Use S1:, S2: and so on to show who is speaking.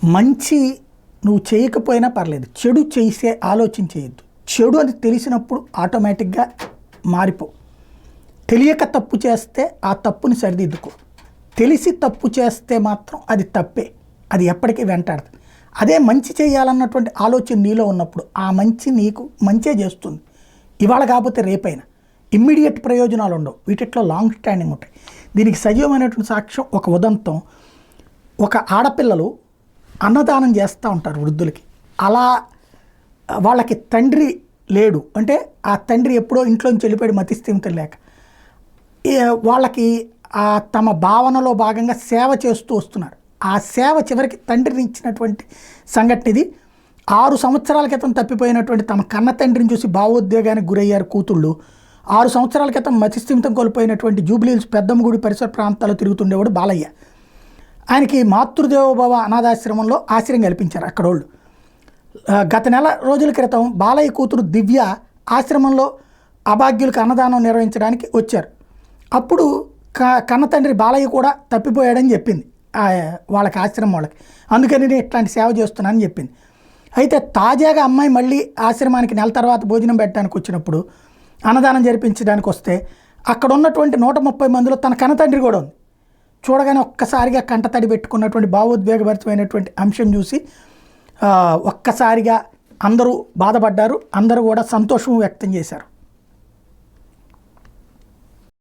S1: మంచి నువ్వు చేయకపోయినా పర్లేదు, చెడు చేసే ఆలోచన చేయొద్దు. చెడు అని తెలిసినప్పుడు ఆటోమేటిక్గా మారిపో. తెలియక తప్పు చేస్తే ఆ తప్పుని సరిదిద్దుకో. తెలిసి తప్పు చేస్తే మాత్రం అది తప్పే, అది ఎప్పటికీ వెంటాడదు. అదే మంచి చేయాలన్నటువంటి ఆలోచన నీలో ఉన్నప్పుడు ఆ మంచి నీకు మంచే చేస్తుంది. ఇవాళ కాకపోతే రేపైనా. ఇమ్మీడియట్ ప్రయోజనాలు ఉండవు, వీటిలో లాంగ్ స్టాండింగ్ ఉంటాయి. దీనికి సజీవమైనటువంటి సాక్ష్యం ఒక ఉదంతం. ఒక ఆడపిల్లలు అన్నదానం చేస్తూ ఉంటారు వృద్ధులకి. అలా వాళ్ళకి తండ్రి లేడు, అంటే ఆ తండ్రి ఎప్పుడో ఇంట్లోంచి వెళ్ళిపోయాడు మతిస్థిమితం లేక. వాళ్ళకి తమ భావనలో భాగంగా సేవ చేస్తూ వస్తున్నారు. ఆ సేవ చివరికి తండ్రిని ఇచ్చినటువంటి సంఘటన ఇది. 6 సంవత్సరాల క్రితం తప్పిపోయినటువంటి తమ కన్న తండ్రిని చూసి భావోద్వేగానికి గురయ్యారు కూతుళ్ళు. 6 సంవత్సరాల క్రితం మతిస్థిమితం కోల్పోయినటువంటి జూబ్లీహిల్స్ పెద్దమ్మ గుడి పరిసర ప్రాంతాల్లో తిరుగుతుండేవాడు బాలయ్య. ఆయనకి మాతృదేవోభవ అనాథాశ్రమంలో ఆశ్రయం కల్పించారు అక్కడోళ్ళు. గత నెల రోజుల క్రితం బాలయ్య కూతురు దివ్య ఆశ్రమంలో అభాగ్యులకు అన్నదానం నిర్వహించడానికి వచ్చారు. అప్పుడు కన్న తండ్రి బాలయ్య కూడా తప్పిపోయాడని చెప్పింది వాళ్ళకి, ఆశ్రమం వాళ్ళకి. అందుకని నేను ఇట్లాంటి సేవ చేస్తున్నానని చెప్పింది. అయితే తాజాగా అమ్మాయి మళ్ళీ ఆశ్రమానికి నెల తర్వాత భోజనం పెట్టడానికి వచ్చినప్పుడు, అన్నదానం జరిపించడానికి వస్తే అక్కడ ఉన్నటువంటి 130 మందిలో తన కన్న తండ్రి కూడా ఉంది. చూడగానే ఒక్కసారిగా కంటతడి పెట్టుకున్నటువంటి భావోద్వేగభరితమైనటువంటి అంశం చూసి ఒక్కసారిగా అందరూ బాధపడ్డారు. అందరూ కూడా సంతోషం వ్యక్తం చేశారు.